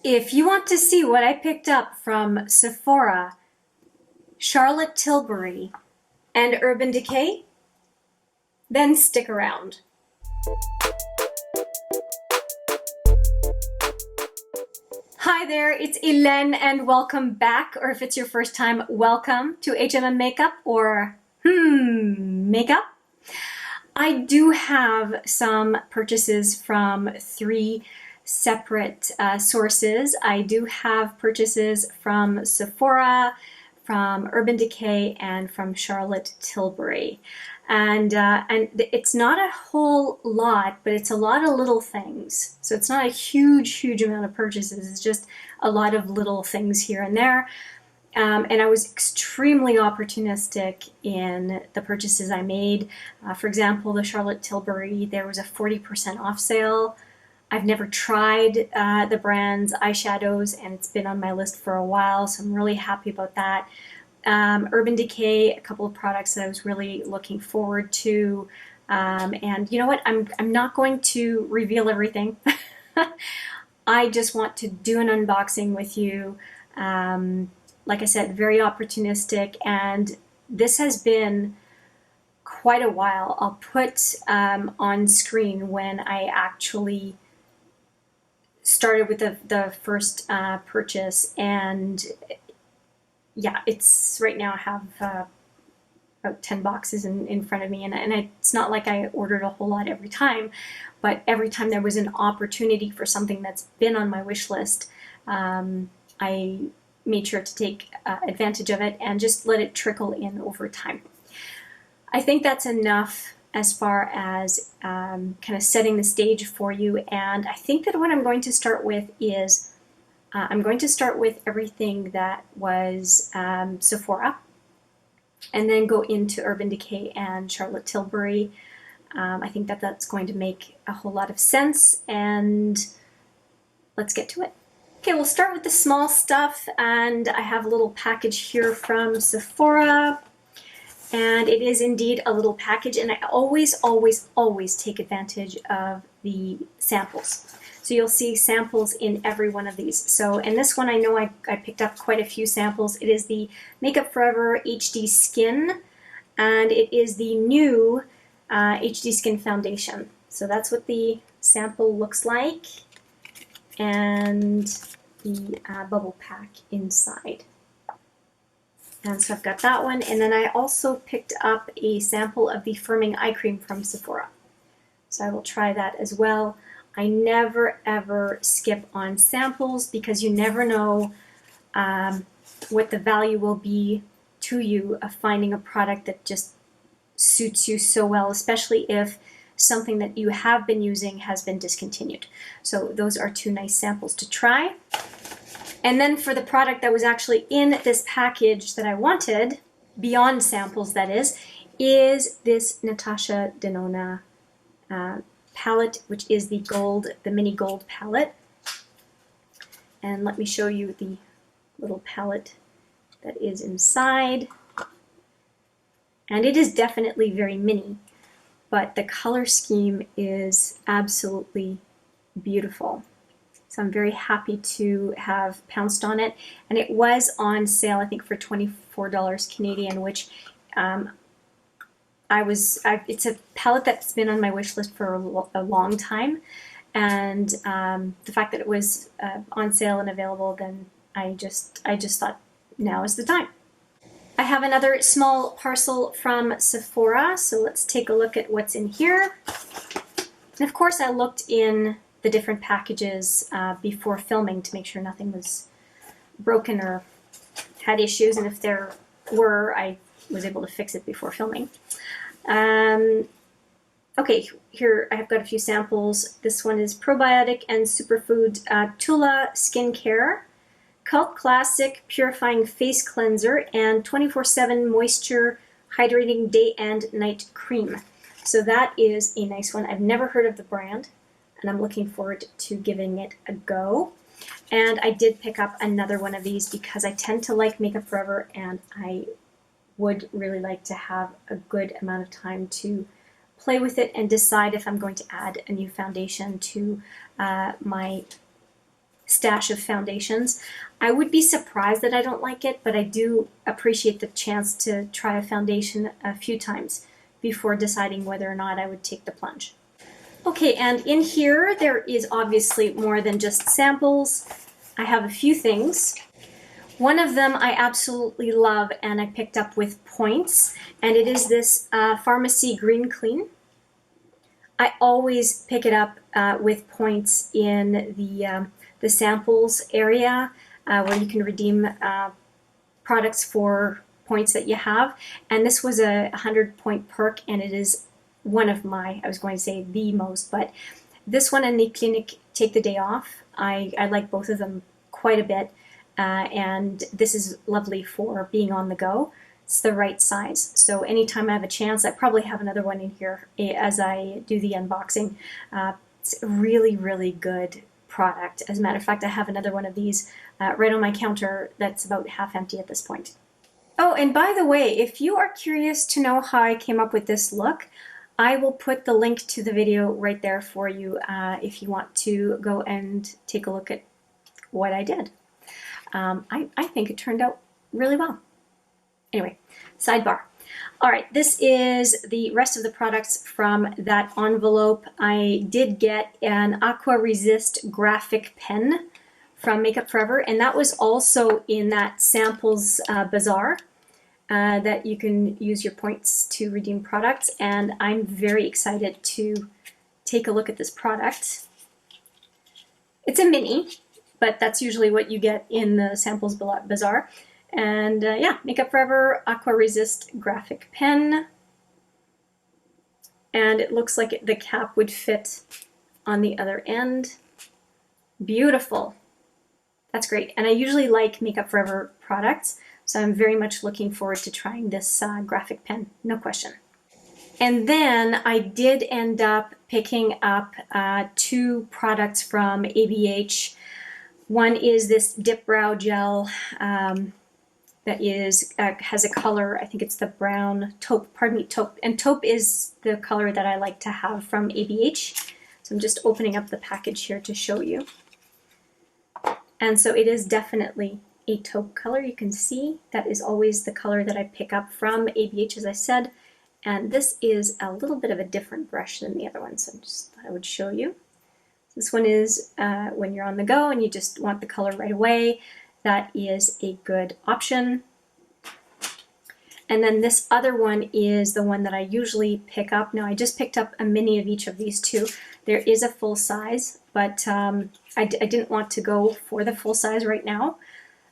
If you want to see what I picked up from Sephora, Charlotte Tilbury, and Urban Decay, then stick around. Hi there, it's Hélène and welcome back, or if it's your first time, welcome to HMM Makeup or Makeup. I do have some purchases from three separate sources. I do have purchases from Sephora, from Urban Decay, and from Charlotte Tilbury. And it's not a whole lot, but it's a lot of little things. So it's not a huge amount of purchases. It's just a lot of little things here and there. And I was extremely opportunistic in the purchases I made. For example, the Charlotte Tilbury, there was a 40% off sale. I've never tried the brand's eyeshadows, and it's been on my list for a while, so I'm really happy about that. Urban Decay, a couple of products that I was really looking forward to. And you know what? I'm not going to reveal everything. I just want to do an unboxing with you. Like I said, very opportunistic, and this has been quite a while. I'll put on screen when I actually started with the first purchase, and yeah, it's right now I have about 10 boxes in front of me, and it's not like I ordered a whole lot every time, but every time there was an opportunity for something that's been on my wish list, I made sure to take advantage of it and just let it trickle in over time. I think that's enough as far as kind of setting the stage for you, and I think that what I'm going to start with is I'm going to start with everything that was Sephora, and then go into Urban Decay and Charlotte Tilbury. I think that that's going to make a whole lot of sense, and let's get to it. Okay, we'll start with the small stuff, and I have a little package here from Sephora, and it is indeed a little package, and I always take advantage of the samples. So you'll see samples in every one of these. So in this one, I know I picked up quite a few samples. It is the Makeup Forever HD Skin, and it is the new HD Skin Foundation. So that's what the sample looks like, and the bubble pack inside. And so I've got that one, and then I also picked up a sample of the Firming Eye Cream from Sephora. So I will try that as well. I never ever skip on samples because you never know what the value will be to you of finding a product that just suits you so well, especially if something that you have been using has been discontinued. So those are two nice samples to try. And then for the product that was actually in this package that I wanted, beyond samples that is this Natasha Denona palette, which is the gold, the mini gold palette. And let me show you the little palette that is inside. And it is definitely very mini, but the color scheme is absolutely beautiful. So I'm very happy to have pounced on it. And it was on sale, I think, for $24 Canadian, which it's a palette that's been on my wish list for a long time. And the fact that it was on sale and available, then I just thought now is the time. I have another small parcel from Sephora, so let's take a look at what's in here. And of course I looked in the different packages before filming to make sure nothing was broken or had issues, and if there were, I was able to fix it before filming. Okay, here I have got a few samples. This one is Probiotic and Superfood Tula Skincare, Cult Classic Purifying Face Cleanser, and 24/7 Moisture Hydrating Day and Night Cream. So that is a nice one. I've never heard of the brand, and I'm looking forward to giving it a go. And I did pick up another one of these because I tend to like Makeup Forever, and I would really like to have a good amount of time to play with it and decide if I'm going to add a new foundation to my stash of foundations. I would be surprised that I don't like it, but I do appreciate the chance to try a foundation a few times before deciding whether or not I would take the plunge. Okay, and in here there is obviously more than just samples. I have a few things. One of them I absolutely love and I picked up with points, and it is this Pharmacy Green Clean. I always pick it up with points in the samples area where you can redeem products for points that you have. And this was a 100-point perk, and it is one of my, I was going to say the most, but this one and the Clinique Take the Day Off, I like both of them quite a bit. And this is lovely for being on the go. It's the right size. So anytime I have a chance, I probably have another one in here as I do the unboxing. It's a really, really good product. As a matter of fact, I have another one of these right on my counter that's about half empty at this point. Oh, and by the way, if you are curious to know how I came up with this look, I will put the link to the video right there for you if you want to go and take a look at what I did. I think it turned out really well. Anyway, sidebar. All right, this is the rest of the products from that envelope. I did get an Aqua Resist graphic pen from Makeup Forever, and that was also in that samples bazaar that you can use your points to redeem products, and I'm very excited to take a look at this product. It's a mini, but that's usually what you get in the samples bazaar. And yeah, Makeup Forever Aqua Resist graphic pen. And it looks like the cap would fit on the other end. Beautiful. That's great. And I usually like Makeup Forever products, so I'm very much looking forward to trying this graphic pen, no question. And then I did end up picking up two products from ABH. One is this Dip Brow Gel that is has a color, I think it's the brown taupe, pardon me, taupe. And taupe is the color that I like to have from ABH. So I'm just opening up the package here to show you. And so it is definitely a taupe color. You can see that is always the color that I pick up from ABH, as I said. And this is a little bit of a different brush than the other one, so I just thought I would show you. This one is when you're on the go and you just want the color right away. That is a good option. And then this other one is the one that I usually pick up. Now I just picked up a mini of each of these two. There is a full size, but I didn't want to go for the full size right now.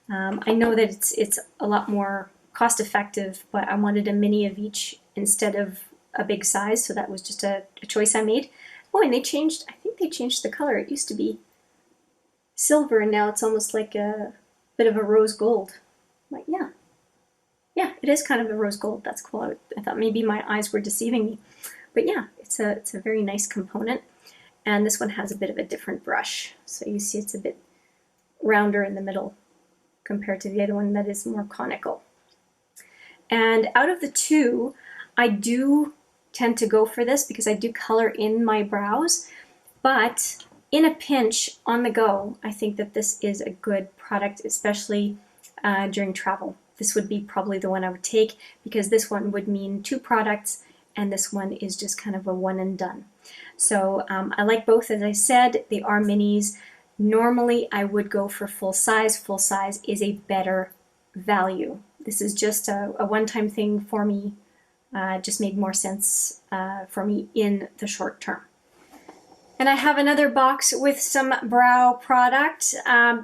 I know that it's a lot more cost effective, but I wanted a mini of each instead of a big size, so that was just a choice I made. Oh, and they changed, I think they changed the color. It used to be silver, and now it's almost like a bit of a rose gold. Like, yeah, it is kind of a rose gold. That's cool. I thought maybe my eyes were deceiving me. But yeah, it's a very nice component. And this one has a bit of a different brush. So you see it's a bit rounder in the middle compared to the other one that is more conical. And out of the two, I do tend to go for this because I do color in my brows, but in a pinch, on the go, I think that this is a good product, especially during travel. This would be probably the one I would take because this one would mean two products and this one is just kind of a one and done. So I like both, as I said. They are minis. Normally I would go for full size. Full size is a better value. This is just a one-time thing for me. Just made more sense for me in the short term. And I have another box with some brow product.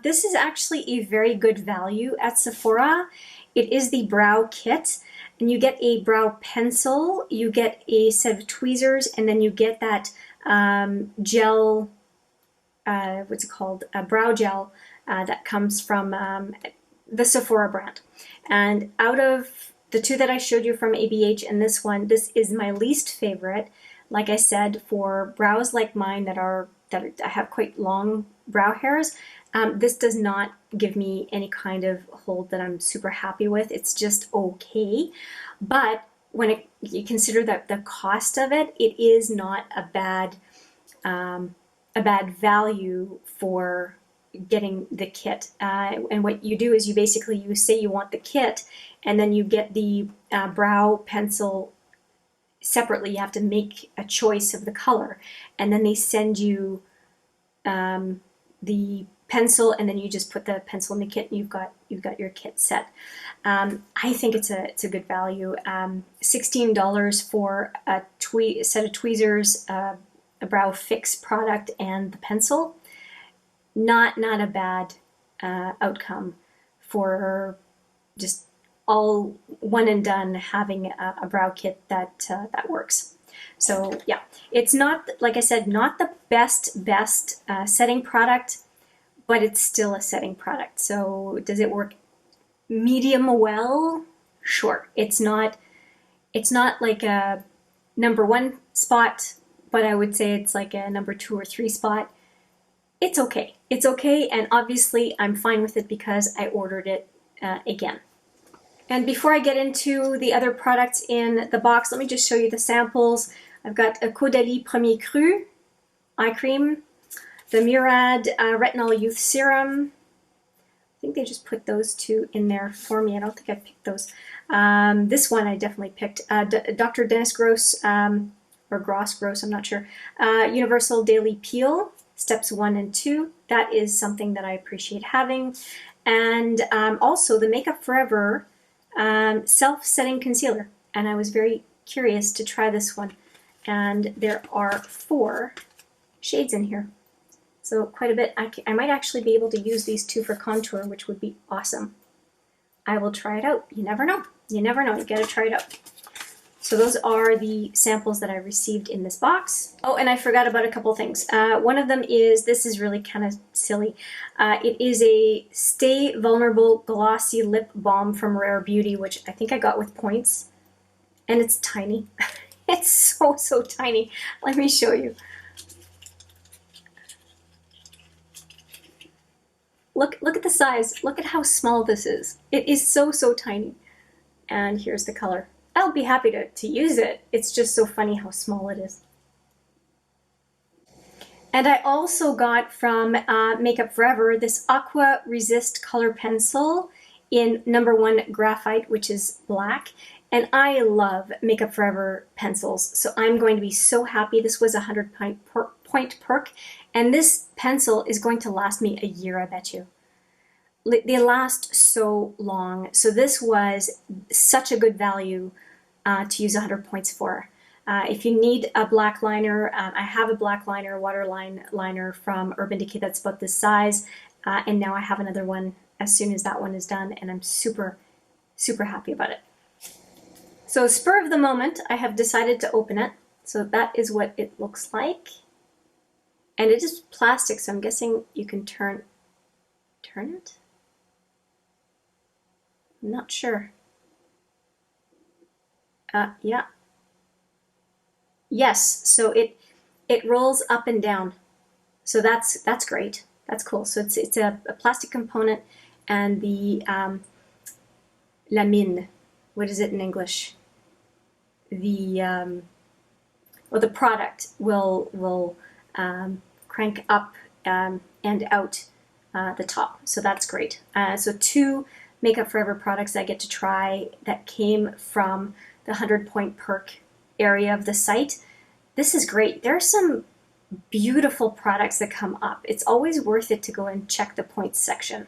This is actually a very good value at Sephora. It is the brow kit, and you get a brow pencil, you get a set of tweezers, and then you get that gel, what's it called, a brow gel that comes from the Sephora brand. And out of the two that I showed you from ABH and this one, this is my least favorite. Like I said, for brows like mine that I have quite long brow hairs, this does not give me any kind of hold that I'm super happy with. It's just okay. But when you consider that the cost of it, it is not a bad value for getting the kit. And what you do is you say you want the kit, and then you get the brow pencil separately. You have to make a choice of the color, and then they send you the pencil, and then you just put the pencil in the kit, and you've got your kit set. I think it's a good value. $16 for a set of tweezers, a brow fix product, and the pencil. Not a bad outcome for just all one and done, having a brow kit that works. So yeah, it's not, like I said, not the best setting product, but it's still a setting product. So does it work medium well? Sure. It's not like a #1 spot, but I would say it's like a #2 or 3 spot. It's okay. It's okay, and obviously I'm fine with it because I ordered it again. And before I get into the other products in the box, let me just show you the samples. I've got a Caudalie Premier Cru eye cream, the Murad Retinol Youth Serum. I think they just put those two in there for me. I don't think I picked those. This one I definitely picked. Dr. Dennis Gross, or Gross, I'm not sure. Universal Daily Peel, steps 1 and 2. That is something that I appreciate having. And also the Makeup Forever self-setting concealer. And I was very curious to try this one. And there are 4 shades in here. So quite a bit. I might actually be able to use these 2 for contour, which would be awesome. I will try it out. You never know. You never know. You gotta try it out. So those are the samples that I received in this box. Oh, and I forgot about a couple things. One of them is, this is really kind of silly. It is a Stay Vulnerable Glossy Lip Balm from Rare Beauty, which I think I got with points. And it's tiny. It's so tiny. Let me show you. Look at the size. Look at how small this is. It is so tiny. And here's the color. I'll be happy to use it. It's just so funny how small it is. And I also got from Makeup Forever this Aqua Resist Color Pencil in #1 Graphite, which is black. And I love Makeup Forever pencils, so I'm going to be so happy. This was a 100-point perk, and this pencil is going to last me a year, I bet you. They last so long, so this was such a good value to use 100 points for. If you need a black liner, I have a black liner, Waterline liner from Urban Decay that's about this size, and now I have another one as soon as that one is done, and I'm super happy about it. So spur of the moment, I have decided to open it. So that is what it looks like. And it is plastic, so I'm guessing you can turn it? I'm not sure. Yeah. Yes, so it rolls up and down. So that's great. That's cool. So it's a plastic component, and the lamine, what is it in English? The the product will crank up and out the top. So that's great. So 2 Makeup Forever products I get to try that came from the 100-point perk area of the site. This is great. There are some beautiful products that come up. It's always worth it to go and check the points section.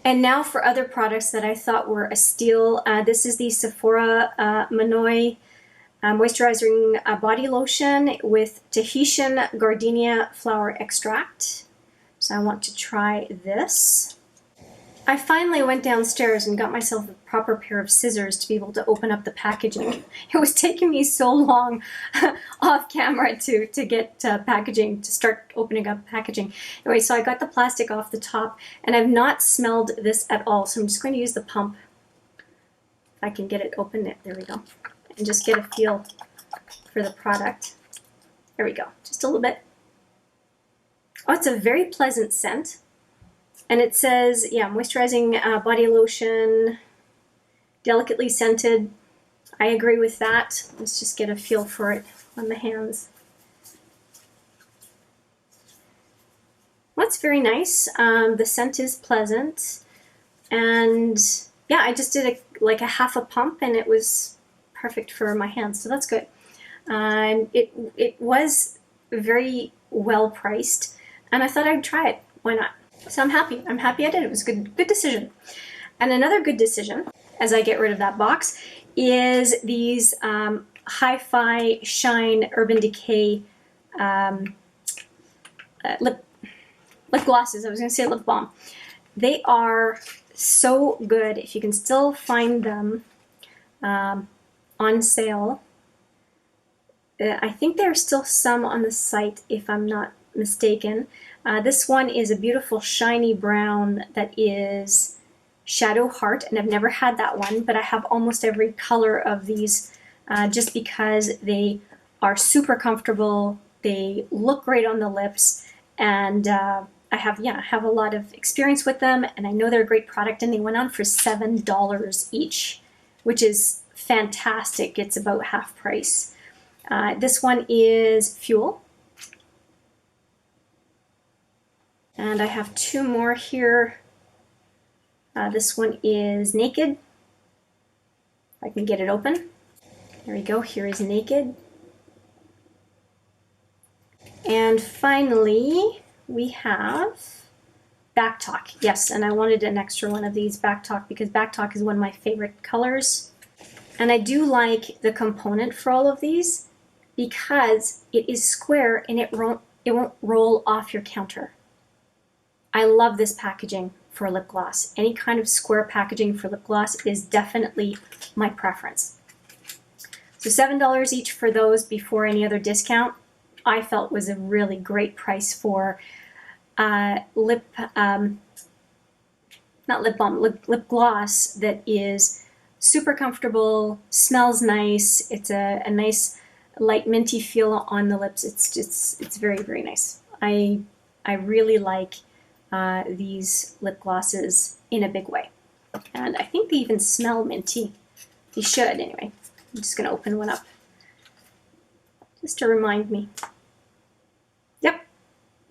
And now for other products that I thought were a steal. This is the Sephora Manoi Moisturizing Body Lotion with Tahitian Gardenia Flower Extract. So I want to try this. I finally went downstairs and got myself a proper pair of scissors to be able to open up the packaging. It was taking me so long off camera to get packaging, to start opening up packaging. Anyway, so I got the plastic off the top, and I've not smelled this at all, so I'm just going to use the pump. If I can get it open, there we go. And just get a feel for the product. There we go, just a little bit. Oh, it's a very pleasant scent. And it says, yeah, moisturizing body lotion, delicately scented. I agree with that. Let's just get a feel for it on the hands. that's very nice. The scent is pleasant. And yeah, I just did like a half a pump and it was perfect for my hands, so that's good. It was very well priced, and I thought I'd try it. Why not? So I'm happy. I'm happy I did. It was a good decision. And another good decision, as I get rid of that box, is these Hi-Fi Shine Urban Decay lip glosses. I was going to say lip balm. They are so good. If you can still find them on sale. I think there are still some on the site, if I'm not mistaken. This one is a beautiful shiny brown that is Shadow Heart, and I've never had that one, but I have almost every color of these just because they are super comfortable, they look great on the lips, and I have a lot of experience with them, and I know they're a great product, and they went on for $7 each, which is fantastic. It's about half price. This one is Fuel. And I have two more here. This one is Naked. If I can get it open. There we go. Here is Naked. And finally, we have Back Talk. Yes, and I wanted an extra one of these Back Talk because Back Talk is one of my favorite colors. And I do like the component for all of these because it is square and it won't roll off your counter. I love this packaging for lip gloss. Any kind of square packaging for lip gloss is definitely my preference. So $7 each for those before any other discount, I felt was a really great price for lip gloss that is super comfortable, smells nice. It's a nice light minty feel on the lips. It's very, very nice. I really like these lip glosses in a big way. And I think they even smell minty. They should anyway. I'm just going to open one up just to remind me.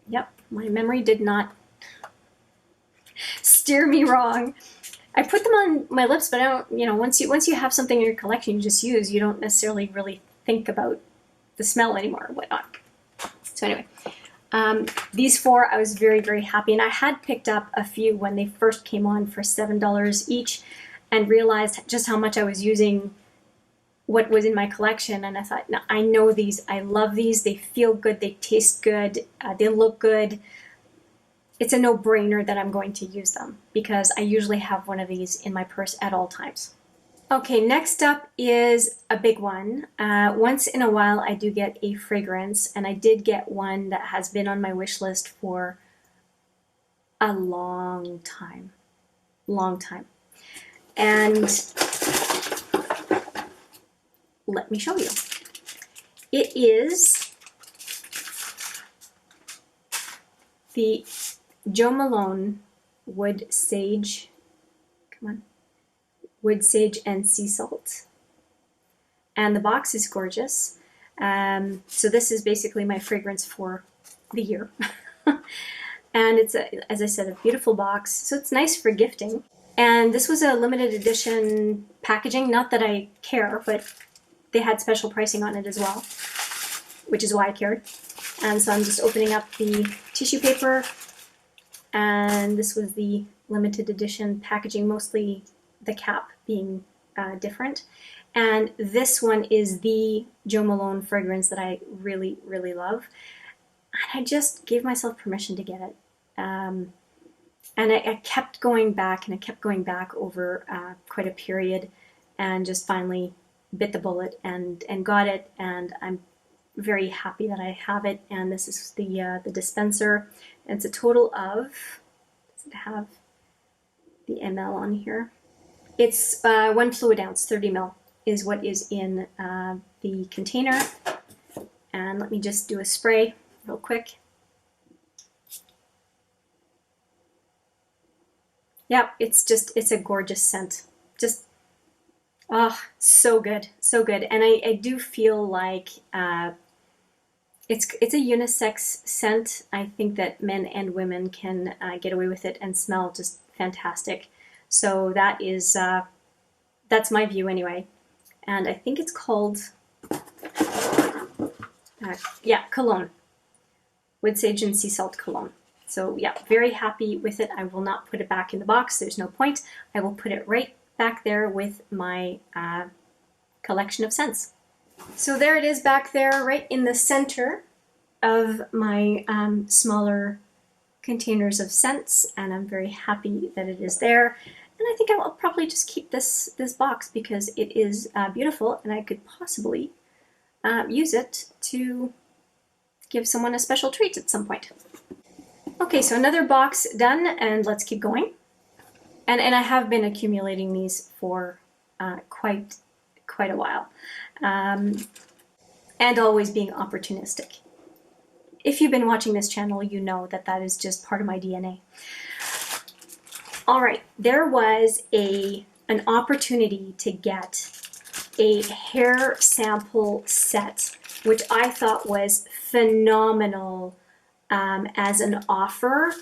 Yep, my memory did not steer me wrong. I put them on my lips, but I don't, once you have something in your collection you just use, you don't necessarily really think about the smell anymore or whatnot. So anyway, these four I was very, very happy, and I had picked up a few when they first came on for $7 each and realized just how much I was using what was in my collection, and I thought, no, I know these, I love these, they feel good, they taste good, they look good. It's a no-brainer that I'm going to use them because I usually have one of these in my purse at all times. Okay, next up is a big one. Once in a while I do get a fragrance, and I did get one that has been on my wish list for a long time. And let me show you. It is the Jo Malone Wood Sage, Wood Sage and Sea Salt. And the box is gorgeous. So this is basically my fragrance for the year. And it's, as I said, a beautiful box. So it's nice for gifting. And this was a limited edition packaging. Not that I care, but they had special pricing on it as well, which is why I cared. And so I'm just opening up the tissue paper. And this was the limited edition packaging, mostly the cap being different. And this one is the Jo Malone fragrance that I really, really love. And I just gave myself permission to get it. And I kept going back, and I kept going back over quite a period, and just finally bit the bullet and got it. And I'm very happy that I have it. And this is the dispenser. And it's a total of, does it have the ml on here? It's 1 fluid ounce, 30 ml is what is in the container. And let me just do a spray real quick. Yep, it's a gorgeous scent. Just, oh, so good, so good. And I do feel like it's a unisex scent. I think that men and women can get away with it and smell just fantastic. So that is that's my view anyway. And I think it's called yeah, cologne, wood sage and sea salt cologne. So yeah, very happy with it. I will not put it back in the box. There's no point. I will put it right back there with my collection of scents. So there it is back there, right in the center of my smaller containers of scents, and I'm very happy that it is there. And I think I will probably just keep this box because it is beautiful, and I could possibly use it to give someone a special treat at some point. Okay, so another box done, and let's keep going. And I have been accumulating these for quite a while, and always being opportunistic. If you've been watching this channel, you know that that is just part of my DNA. All right, there was an opportunity to get a hair sample set, which I thought was phenomenal as an offer,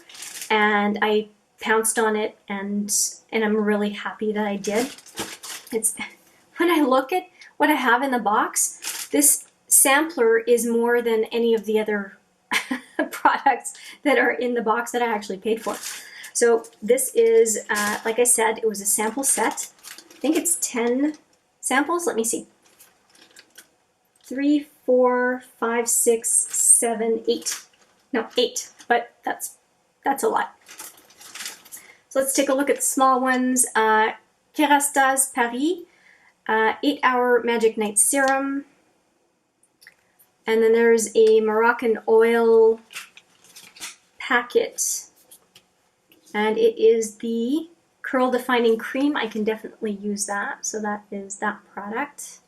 and I pounced on it, and I'm really happy that I did. It's when I look at what I have in the box, this sampler is more than any of the other products that are in the box that I actually paid for. So this is, like I said, it was a sample set. I think it's 10 samples. Let me see. 3, 4, 5, 6, 7, 8. No, 8, but that's a lot. So let's take a look at the small ones. Kerastase Paris, 8-hour Magic Night Serum. And then there's a Moroccan oil packet. And it is the Curl Defining Cream. I can definitely use that. So that is that product.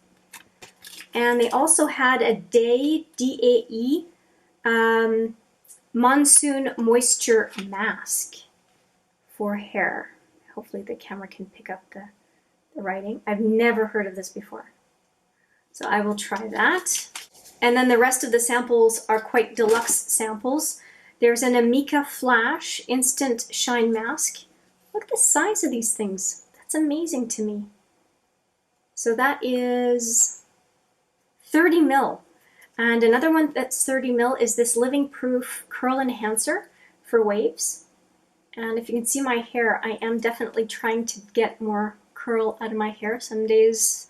And they also had a Day, D-A-E, Monsoon Moisture Mask for hair. Hopefully the camera can pick up the writing. I've never heard of this before. So I will try that. And then the rest of the samples are quite deluxe samples. There's an Amica Flash Instant Shine Mask. Look at the size of these things. That's amazing to me. So that is 30 mil. And another one that's 30 mil is this Living Proof Curl Enhancer for waves. And if you can see my hair, I am definitely trying to get more curl out of my hair. Some days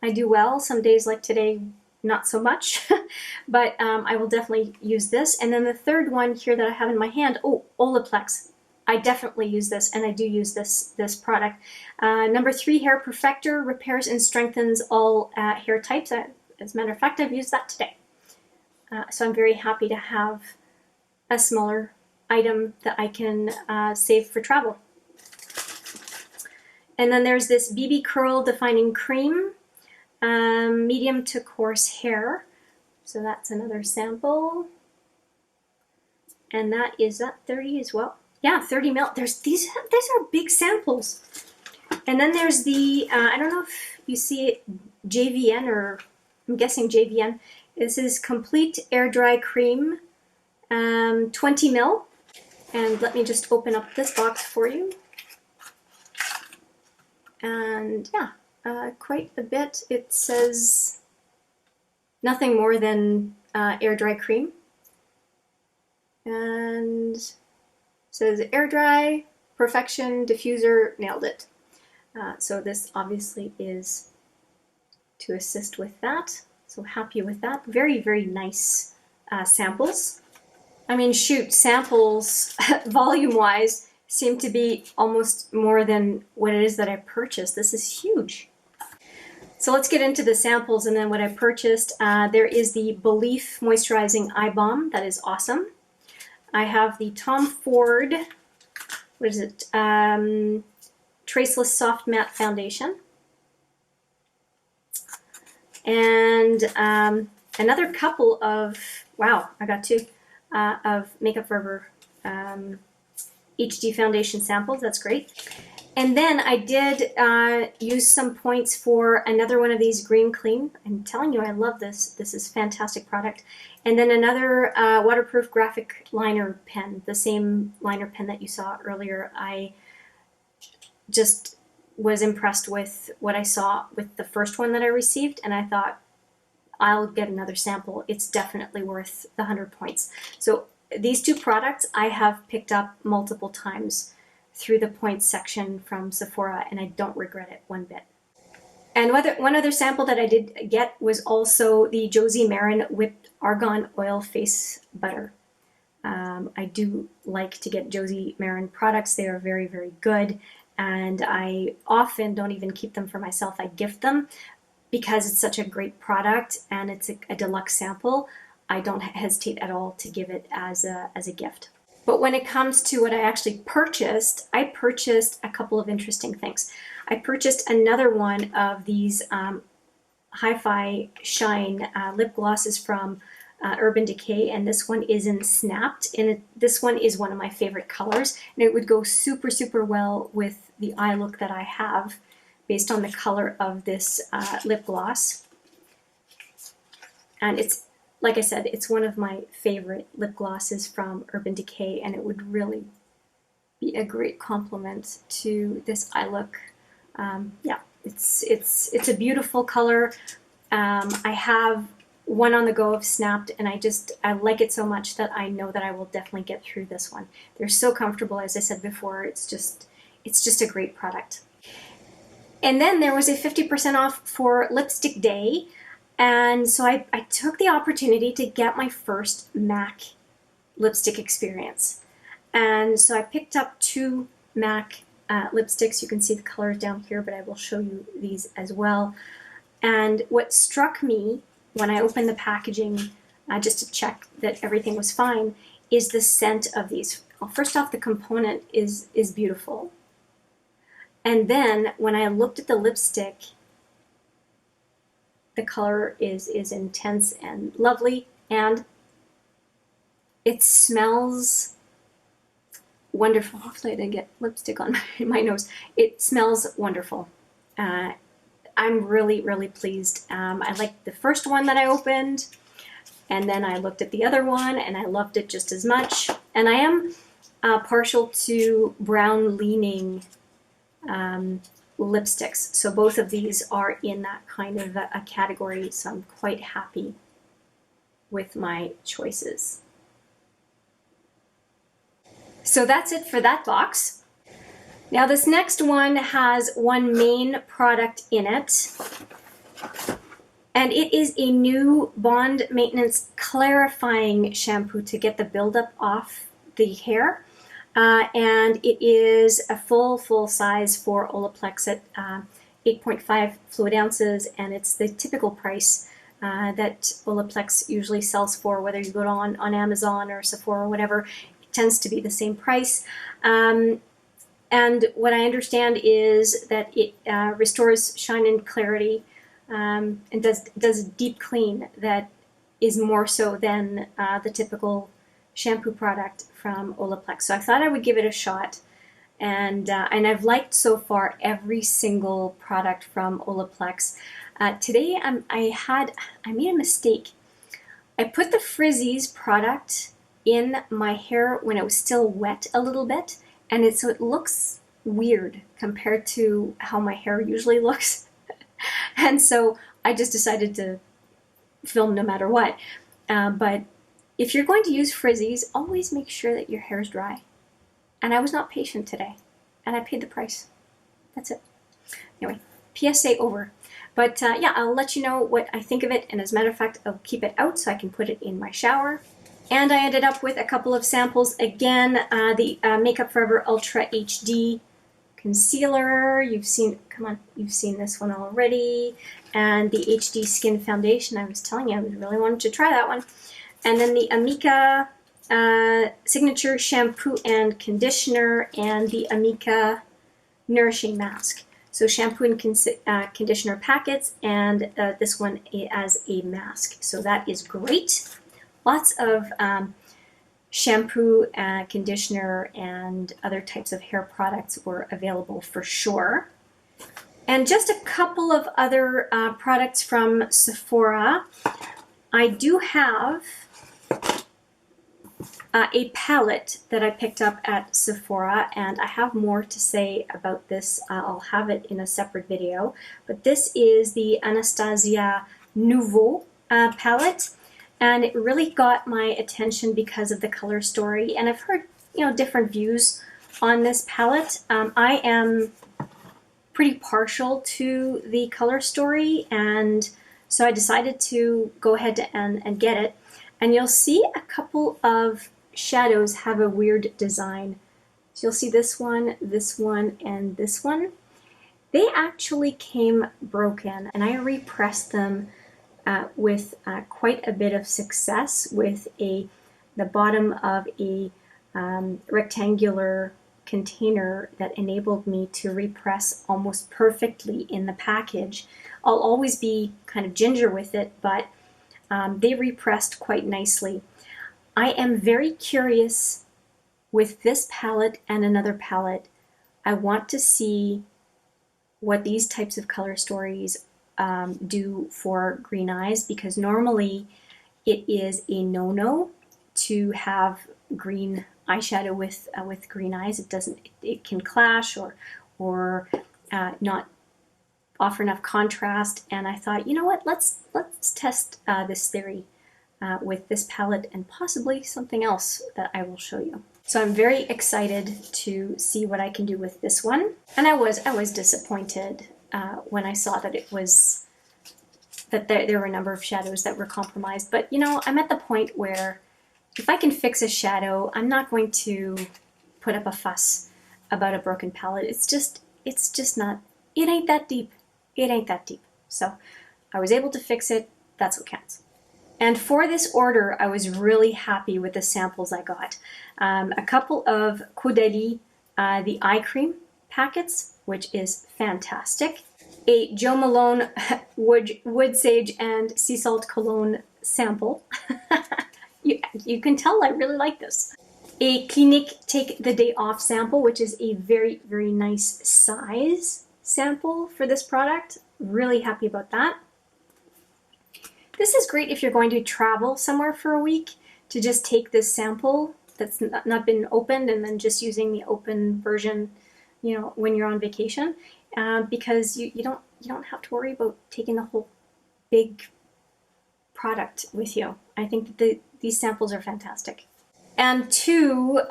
I do well, some days like today, not so much, but I will definitely use this. And then the third one here that I have in my hand, oh, Olaplex. I definitely use this, and I do use this product. Number 3, Hair Perfector, repairs and strengthens all hair types. As a matter of fact, I've used that today. So I'm very happy to have a smaller item that I can save for travel. And then there's this BB Curl Defining Cream, medium to coarse hair. So that's another sample. And that is that 30 as well. Yeah, 30 mil. These are big samples. And then there's the, I don't know if you see it, JVN, or I'm guessing JVN. This is Complete Air Dry Cream, 20 mil. And let me just open up this box for you. And yeah, quite a bit. It says nothing more than air dry cream. And it says air dry, perfection, diffuser, nailed it. So this obviously is to assist with that. So happy with that. Very, very nice samples. I mean, shoot, samples, volume-wise, seem to be almost more than what it is that I purchased. This is huge. So let's get into the samples and then what I purchased. There is the Belief Moisturizing Eye Balm. That is awesome. I have the Tom Ford, what is it? Traceless Soft Matte Foundation. And another couple of, wow, I got 2, of Makeup Forever HD foundation samples. That's great. And then I did use some points for another one of these Green Clean. I'm telling you, I love this. This is a fantastic product. And then another waterproof graphic liner pen, the same liner pen that you saw earlier. I just was impressed with what I saw with the first one that I received, and I thought, I'll get another sample. It's definitely worth the 100 points. So these two products I have picked up multiple times through the points section from Sephora, and I don't regret it one bit. And one other sample that I did get was also the Josie Maran Whipped Argan Oil Face Butter. I do like to get Josie Maran products. They are very, very good, and I often don't even keep them for myself. I gift them because it's such a great product and it's a deluxe sample. I don't hesitate at all to give it as a gift. But when it comes to what I actually purchased, I purchased a couple of interesting things. I purchased another one of these Hi-Fi Shine lip glosses from Urban Decay, and this one is in Snapped, and this one is one of my favorite colors, and it would go super, super well with the eye look that I have based on the color of this lip gloss. And it's, like I said, it's one of my favorite lip glosses from Urban Decay, and it would really be a great complement to this eye look. Yeah, it's a beautiful color. I have one on the go of Snapped, and I like it so much that I know that I will definitely get through this one. They're so comfortable, as I said before. It's just a great product. And then there was a 50% off for Lipstick Day. And so I took the opportunity to get my first MAC lipstick experience. And so I picked up 2 MAC lipsticks. You can see the colors down here, but I will show you these as well. And what struck me when I opened the packaging, just to check that everything was fine, is the scent of these. Well, first off, the component is beautiful. And then when I looked at the lipstick, the color is intense and lovely, and it smells wonderful. Hopefully I didn't get lipstick on my nose. It smells wonderful. I'm really, really pleased. I liked the first one that I opened, and then I looked at the other one, and I loved it just as much. And I am partial to brown-leaning lipsticks, so both of these are in that kind of a category, so I'm quite happy with my choices. So that's it for that box. Now this next one has one main product in it, and it is a new Bond Maintenance Clarifying Shampoo to get the buildup off the hair. And it is a full size for Olaplex at 8.5 fluid ounces, and it's the typical price that Olaplex usually sells for, whether you go on Amazon or Sephora or whatever. It tends to be the same price. And what I understand is that it restores shine and clarity, and does a deep clean that is more so than the typical shampoo product from Olaplex. So I thought I would give it a shot, and I've liked so far every single product from Olaplex. Today I made a mistake. I put the Frizzies product in my hair when it was still wet a little bit, and so it looks weird compared to how my hair usually looks. And so I just decided to film no matter what. But if you're going to use Frizzies, always make sure that your hair is dry. And I was not patient today, and I paid the price. That's it. Anyway, PSA over. But yeah, I'll let you know what I think of it, and as a matter of fact, I'll keep it out so I can put it in my shower. And I ended up with a couple of samples. Again, the Makeup Forever Ultra HD Concealer. You've seen this one already. And the HD Skin Foundation. I was telling you, I really wanted to try that one. And then the Amica Signature Shampoo and Conditioner, and the Amica Nourishing Mask. So shampoo and conditioner packets, and this one as a mask. So that is great. Lots of shampoo, conditioner, and other types of hair products were available for sure. And just a couple of other products from Sephora. I do have a palette that I picked up at Sephora, and I have more to say about this. I'll have it in a separate video. But this is the Anastasia Nouveau palette, and it really got my attention because of the color story. And I've heard, different views on this palette. I am pretty partial to the color story, and so I decided to go ahead and get it. And you'll see a couple of shadows have a weird design. So you'll see this one, and this one. They actually came broken, and I repressed them with quite a bit of success with the bottom of a rectangular container that enabled me to repress almost perfectly in the package. I'll always be kind of ginger with it, but they repressed quite nicely. I am very curious with this palette and another palette. I want to see what these types of color stories do for green eyes, because normally it is a no-no to have green eyeshadow with green eyes. It can clash or not offer enough contrast. And I thought, you know what, let's test this theory with this palette and possibly something else that I will show you. So I'm very excited to see what I can do with this one. And I was disappointed when I saw that there were a number of shadows that were compromised. But I'm at the point where if I can fix a shadow, I'm not going to put up a fuss about a broken palette. It's just not, it ain't that deep. It ain't that deep. So I was able to fix it. That's what counts. And for this order, I was really happy with the samples I got. A couple of Caudalie, the eye cream packets, which is fantastic. A Jo Malone Wood Sage and Sea Salt Cologne sample. You can tell I really like this. A Clinique Take the Day Off sample, which is a very, very nice size sample for this product. Really happy about that. This is great if you're going to travel somewhere for a week, to just take this sample that's not been opened and then just using the open version, when you're on vacation, because you don't have to worry about taking the whole big product with you. I think that these samples are fantastic. And two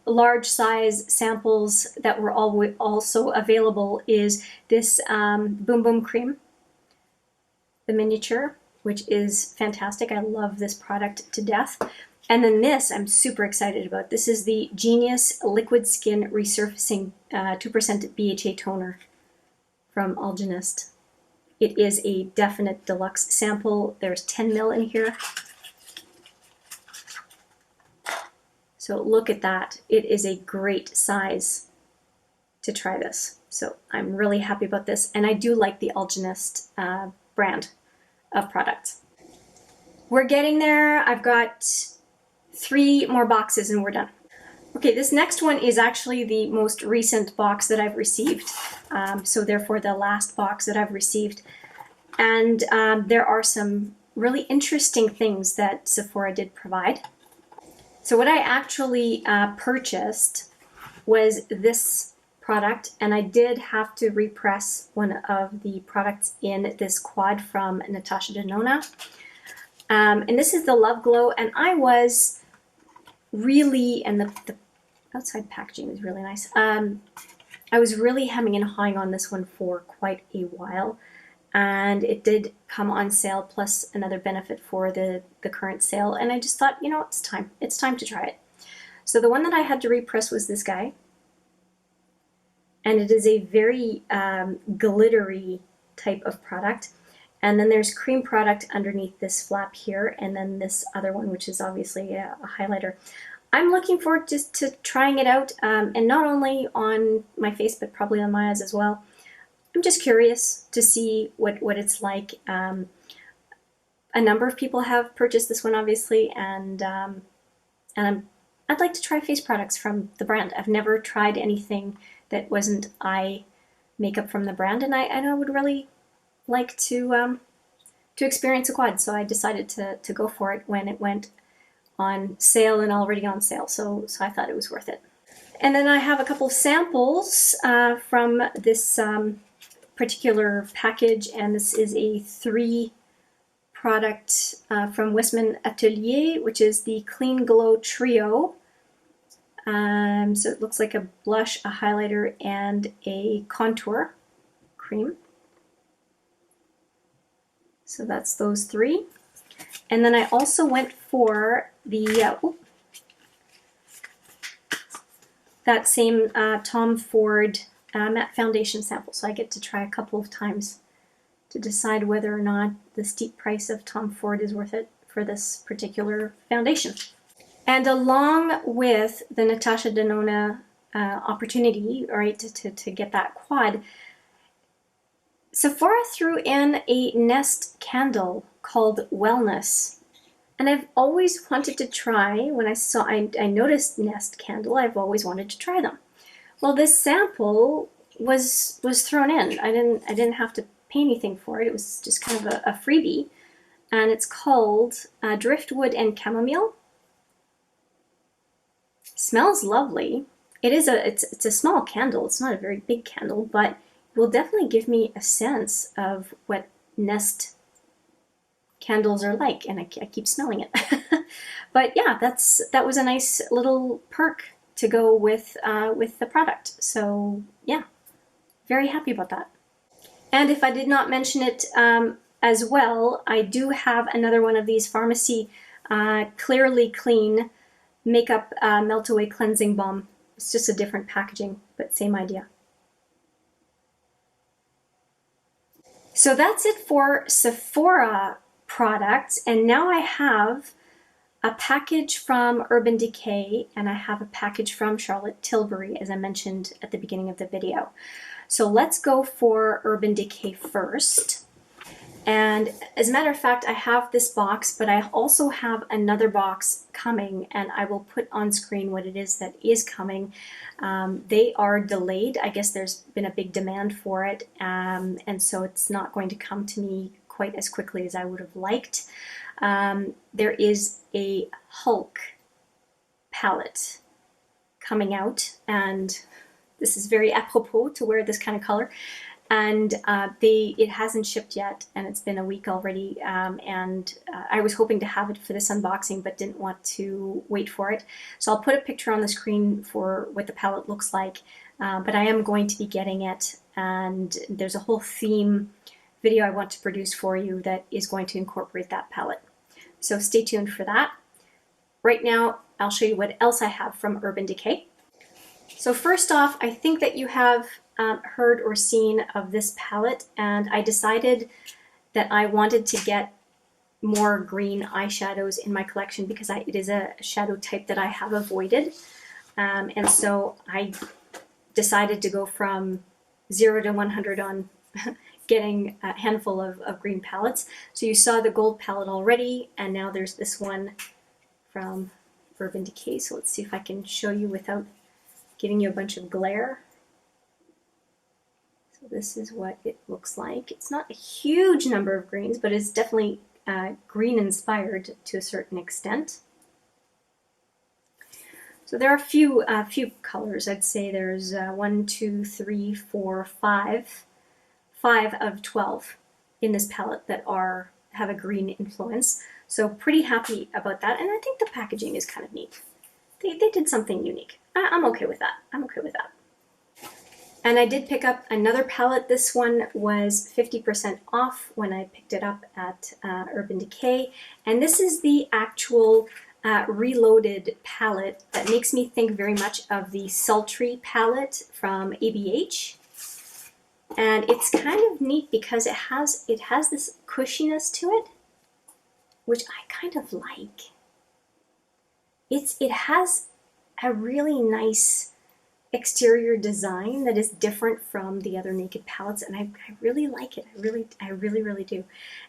large size samples that were also available is this Boom Boom Cream, the miniature, which is fantastic. I love this product to death. And then this I'm super excited about. This is the Genius Liquid Skin Resurfacing 2% BHA Toner from Algenist. It is a definite deluxe sample. There's 10 ml in here. So look at that. It is a great size to try this. So I'm really happy about this. And I do like the Algenist brand of products. We're getting there. I've got 3 more boxes and we're done. Okay, this next one is actually the most recent box that I've received. So therefore the last box that I've received. And there are some really interesting things that Sephora did provide. So what I actually purchased was this product, and I did have to repress one of the products in this quad from Natasha Denona. And this is the Love Glow, and I was really, and the outside packaging is really nice. I was really hemming and hawing on this one for quite a while, and it did come on sale plus another benefit for the current sale, and I just thought, it's time to try it. So the one that I had to repress was this guy, and it is a very glittery type of product. And then there's cream product underneath this flap here, and then this other one, which is obviously a highlighter. I'm looking forward just to trying it out, and not only on my face, but probably on my eyes as well. I'm just curious to see what it's like. A number of people have purchased this one, obviously, and I'm I'd like to try face products from the brand. I've never tried anything that wasn't eye makeup from the brand, and I know I would really like to experience a quad, so I decided to go for it when it went on sale and already on sale, so I thought it was worth it. And then I have a couple of samples from this particular package, and this is a 3 product from Westman Atelier, which is the Clean Glow Trio. So it looks like a blush, a highlighter, and a contour cream. So that's those 3. And then I also went for the that same Tom Ford matte foundation sample. So I get to try a couple of times to decide whether or not the steep price of Tom Ford is worth it for this particular foundation. And along with the Natasha Denona opportunity, right, to get that quad, Sephora threw in a Nest candle called Wellness. And I've always wanted to try, when I noticed Nest candle, I've always wanted to try them. Well, this sample was thrown in. I didn't have to pay anything for it. It was just kind of a freebie. And it's called Driftwood and Chamomile. Smells lovely. It's a small candle. It's not a very big candle, but it will definitely give me a sense of what Nest candles are like, and I keep smelling it. But yeah, that was a nice little perk to go with the product. So yeah, very happy about that. And if I did not mention it as well, I do have another one of these Pharmacy Clearly Clean Makeup Melt Away Cleansing Balm. It's just a different packaging, but same idea. So that's it for Sephora products, and now I have a package from Urban Decay and I have a package from Charlotte Tilbury, as I mentioned at the beginning of the video. So let's go for Urban Decay first. And as a matter of fact, I have this box, but I also have another box coming, and I will put on screen what it is that is coming. They are delayed. I guess there's been a big demand for it, and so it's not going to come to me quite as quickly as I would have liked. There is a Hulk palette coming out, and this is very apropos to wear this kind of color. And it hasn't shipped yet, and it's been a week already, and I was hoping to have it for this unboxing, but didn't want to wait for it. So I'll put a picture on the screen for what the palette looks like, but I am going to be getting it, and there's a whole theme video I want to produce for you that is going to incorporate that palette. So stay tuned for that. Right now, I'll show you what else I have from Urban Decay. So first off, I think that you have heard or seen of this palette, and I decided that I wanted to get more green eyeshadows in my collection because it is a shadow type that I have avoided, and so I decided to go from 0 to 100 on getting a handful of green palettes. So you saw the gold palette already, and now there's this one from Urban Decay. So let's see if I can show you without giving you a bunch of glare. So this is what it looks like. It's not a huge number of greens, but it's definitely green inspired to a certain extent. So there are a few colors. I'd say there's 1, 2, 3, 4, 5 of 12 in this palette that have a green influence. So pretty happy about that, and I think the packaging is kind of neat. They did something unique. I'm okay with that. I'm okay with that. And I did pick up another palette. This one was 50% off when I picked it up at Urban Decay. And this is the actual reloaded palette that makes me think very much of the Sultry palette from ABH. And it's kind of neat because it has this cushiness to it, which I kind of like. It has a really nice exterior design that is different from the other Naked palettes, and I really like it. I really do.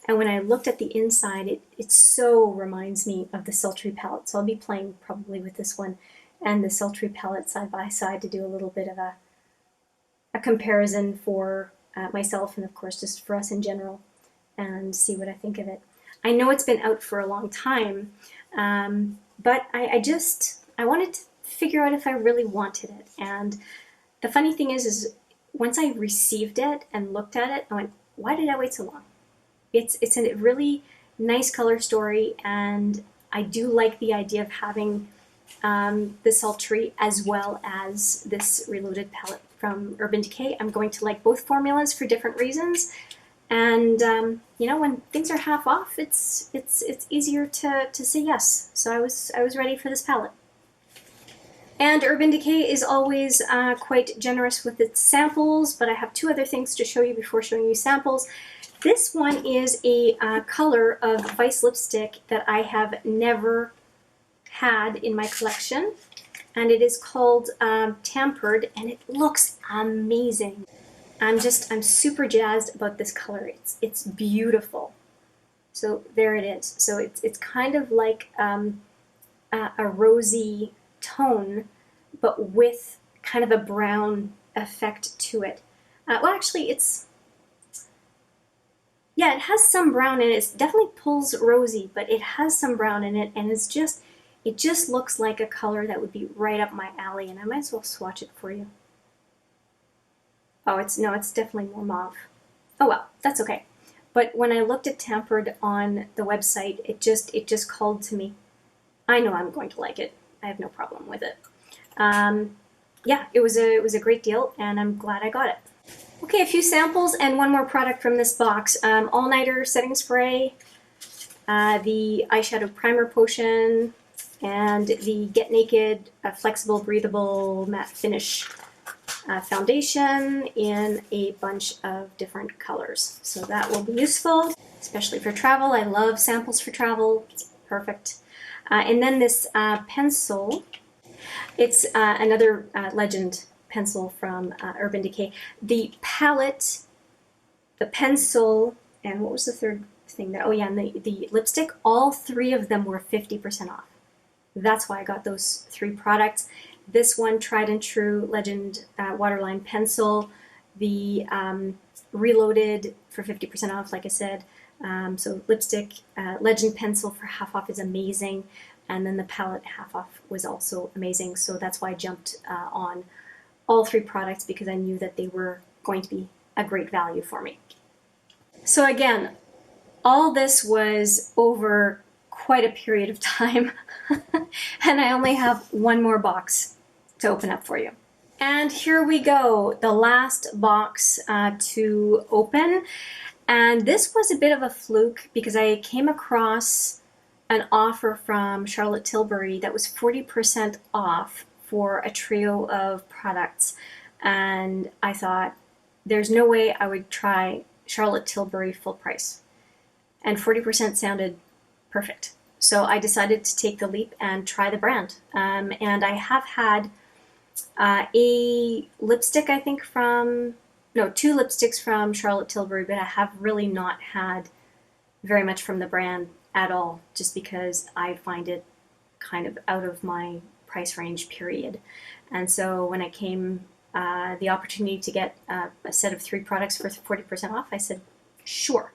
And when I looked at the inside, it so reminds me of the Sultry palette. So I'll be playing probably with this one and the Sultry palette side by side to do a little bit of a comparison for myself, and of course just for us in general, and see what I think of it. I know it's been out for a long time, but I wanted to figure out if I really wanted it. And the funny thing is once I received it and looked at it, I went, why did I wait so long? It's a really nice color story, and I do like the idea of having the Sultry as well as this Reloaded palette from Urban Decay. I'm going to like both formulas for different reasons, and you know, when things are half off, it's easier to say yes. So I was ready for this palette. And Urban Decay is always quite generous with its samples, but I have two other things to show you before showing you samples. This one is a color of Vice lipstick that I have never had in my collection, and it is called Tampered, and it looks amazing. I'm super jazzed about this color. It's beautiful. So there it is. So it's kind of like a rosy tone, but with kind of a brown effect to it. Well, actually, yeah, it has some brown in it. It definitely pulls rosy, but it has some brown in it, and it just looks like a color that would be right up my alley, and I might as well swatch it for you. Oh, it's definitely more mauve. Oh well, that's okay. But when I looked at Tampered on the website, it just called to me. I know I'm going to like it. I have no problem with it. Yeah, it was a great deal, and I'm glad I got it. Okay, a few samples and one more product from this box. All Nighter Setting Spray, the Eyeshadow Primer Potion, and the Get Naked Flexible Breathable Matte Finish foundation in a bunch of different colors. So that will be useful, especially for travel. I love samples for travel. It's perfect. And then this pencil. It's another Legend pencil from Urban Decay. The palette, the pencil, and what was the third thing there? Oh yeah, and the lipstick, all three of them were 50% off. That's why I got those three products. This one, Tried and True Legend Waterline pencil, the Reloaded for 50% off, like I said. So lipstick, Legend pencil for half off is amazing. And then the palette half off was also amazing. So that's why I jumped on all three products, because I knew that they were going to be a great value for me. So again, all this was over quite a period of time, and I only have one more box to open up for you. And here we go, the last box to open. And this was a bit of a fluke, because I came across an offer from Charlotte Tilbury that was 40% off for a trio of products, and I thought, there's no way I would try Charlotte Tilbury full price, and 40% sounded perfect. So I decided to take the leap and try the brand. And I have had a lipstick, I think two lipsticks from Charlotte Tilbury, but I have really not had very much from the brand at all, just because I find it kind of out of my price range, period. And so when I came the opportunity to get a set of three products for 40% off, I said, sure.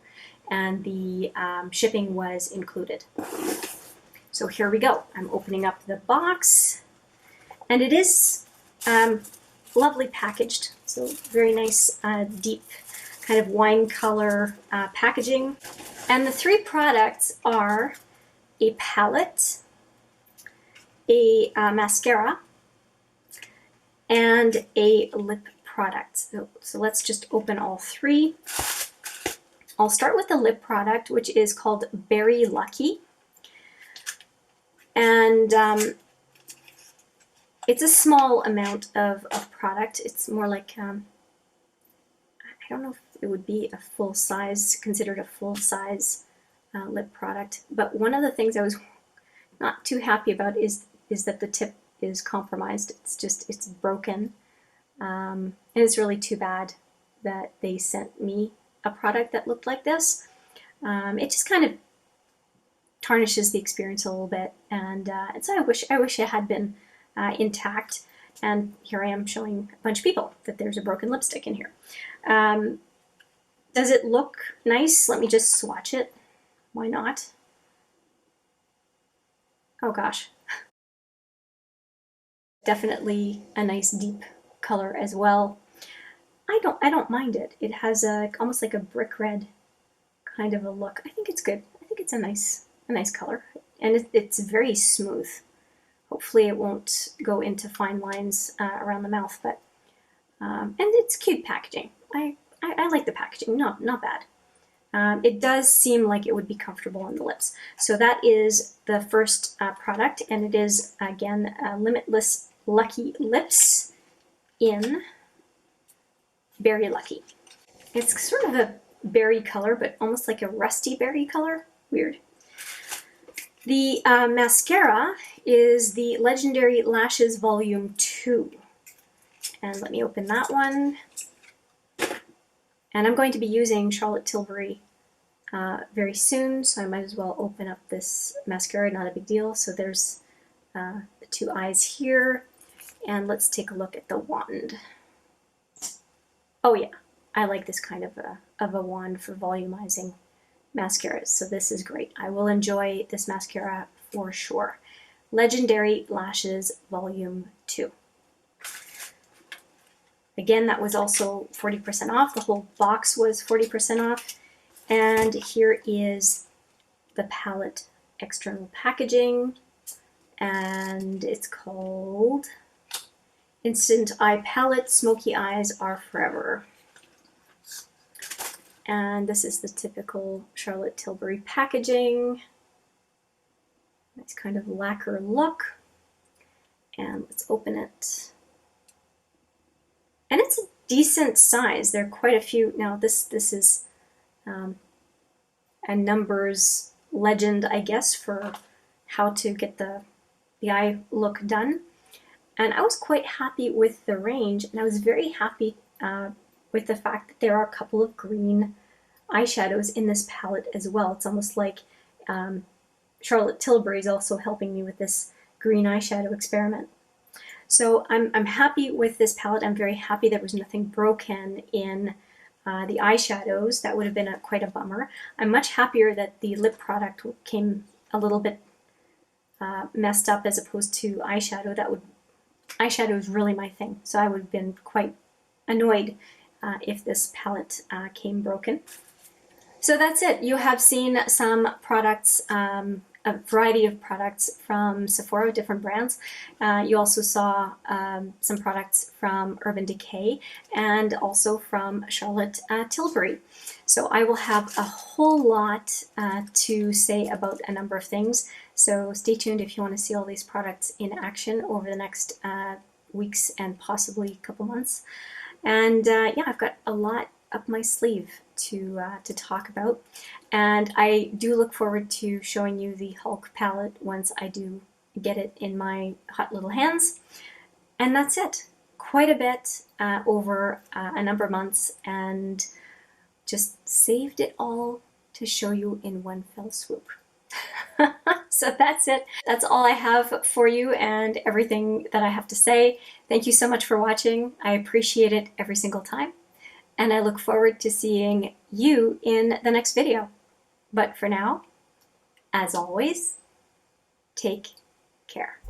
And the shipping was included. So here we go. I'm opening up the box, and it is lovely packaged. So very nice, deep kind of wine color packaging. And the three products are a palette, a mascara, and a lip product. So let's just open all three. I'll start with the lip product, which is called Berry Lucky. And it's a small amount of product. It's more like, I don't know if it would be a full size, considered a full size lip product. But one of the things I was not too happy about is that the tip is compromised. It's broken. And it's really too bad that they sent me a product that looked like this. It just kind of tarnishes the experience a little bit, and so I wish it had been intact. And here I am showing a bunch of people that there's a broken lipstick in here. Does it look nice? Let me just swatch it. Why not? Oh gosh. Definitely a nice deep color as well. I don't mind it. It has almost like a brick red kind of a look. I think it's good. I think it's a nice color, and it's very smooth. Hopefully it won't go into fine lines around the mouth, but and it's cute packaging. I like the packaging. Not bad. It does seem like it would be comfortable on the lips. So that is the first product, and it is again Limitless Lucky Lips in Berry Lucky. It's sort of a berry color, but almost like a rusty berry color. Weird. The mascara is the Legendary Lashes Volume 2. And let me open that one. And I'm going to be using Charlotte Tilbury very soon, so I might as well open up this mascara, not a big deal. So there's the two eyes here. And let's take a look at the wand. Oh yeah, I like this kind of a wand for volumizing mascaras, so this is great. I will enjoy this mascara for sure. Legendary Lashes Volume 2. Again, that was also 40% off. The whole box was 40% off. And here is the palette external packaging, and it's called Instant Eye Palette, Smoky Eyes Are Forever. And this is the typical Charlotte Tilbury packaging. Nice kind of lacquer look. And let's open it. And it's a decent size. There are quite a few. Now this is a numbers legend, I guess, for how to get the eye look done. And I was quite happy with the range, and I was very happy with the fact that there are a couple of green eyeshadows in this palette as well. It's almost like Charlotte Tilbury is also helping me with this green eyeshadow experiment. So I'm happy with this palette. I'm very happy there was nothing broken in the eyeshadows. That would have been quite a bummer. I'm much happier that the lip product came a little bit messed up as opposed to eyeshadow. Eyeshadow is really my thing, so I would have been quite annoyed if this palette came broken. So that's it. You have seen some products, a variety of products from Sephora, different brands. You also saw some products from Urban Decay and also from Charlotte Tilbury. So I will have a whole lot to say about a number of things. So stay tuned if you want to see all these products in action over the next weeks and possibly a couple months. And yeah, I've got a lot up my sleeve to talk about, and I do look forward to showing you the Hulk palette once I do get it in my hot little hands. And that's it. Quite a bit over a number of months, and just saved it all to show you in one fell swoop. So that's it. That's all I have for you and everything that I have to say. Thank you so much for watching. I appreciate it every single time. And I look forward to seeing you in the next video. But for now, as always, take care.